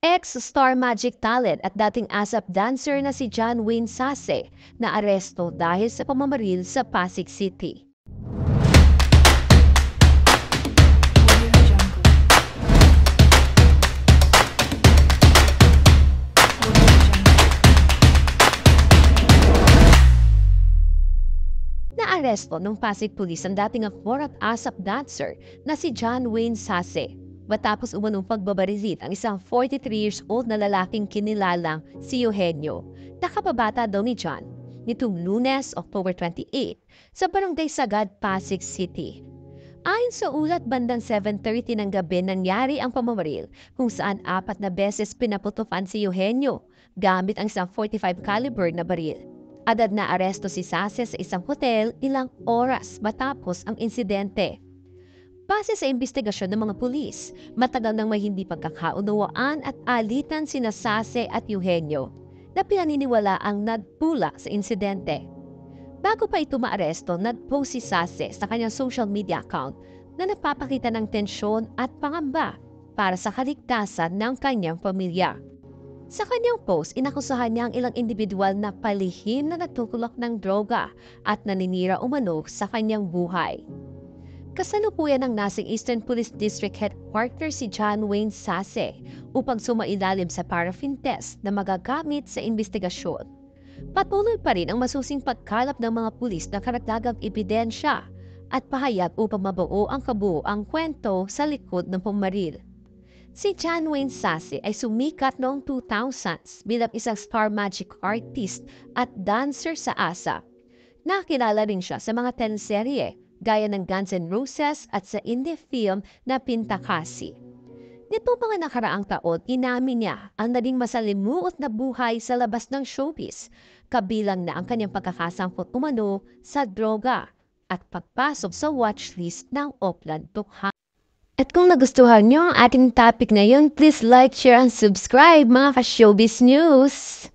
Ex-Star Magic talent at dating ASAP dancer na si John Wayne Sase na aresto dahil sa pamamaril sa Pasig City. Naaresto ng Pasig Police ang dating aktor at ASAP dancer na si John Wayne Sase matapos umanong pagbabarilit ang isang 43 years old na lalaking kinilalang si Eugenio. Nakababata daw ni John nitong Lunes, October 28 sa Barangay Sagad, Pasig City. Ayon sa ulat, bandang 7:30 ng gabi nangyari ang pamamaril kung saan 4 na beses pinaputukan si Eugenio gamit ang isang .45 caliber na baril. Agad na aresto si Sase sa isang hotel ilang oras matapos ang insidente. Base sa investigasyon ng mga pulis, matagal nang may hindi pagkakaunawaan at alitan sina Sase at Eugenio na pinaniniwala ang nagpula sa insidente. Bago pa ito maaresto, nagpost si Sase sa kanyang social media account na nagpapakita ng tensyon at pangamba para sa kaligtasan ng kanyang pamilya. Sa kanyang post, inakusahan niya ang ilang individual na palihim na nagtutulak ng droga at naninira umano sa kanyang buhay. Kasalukuyan ng nasing Eastern Police District Headquarters si John Wayne Sase upang sumailalim sa paraffin test na magagamit sa investigasyon. Patuloy pa rin ang masusing pagkalap ng mga pulis ng karagdagang ebidensya at pahayag upang mabuo ang kabuoang kwento sa likod ng pumaril. Si John Wayne Sase ay sumikat noong 2000s bilang isang star magic artist at dancer sa ASAP. Nakilala rin siya sa mga teleserye gaya ng Guns N' Roses at sa indie film na Pintakasi. Nito mga nakaraang taon, inamin niya ang naging masalimuot na buhay sa labas ng showbiz, kabilang na ang kanyang pagkakasangkot umano sa droga at pagpasok sa watchlist ng Oplan Tukha. At kung nagustuhan niyo ang ating topic ngayon, please like, share, and subscribe mga ka-showbiz news!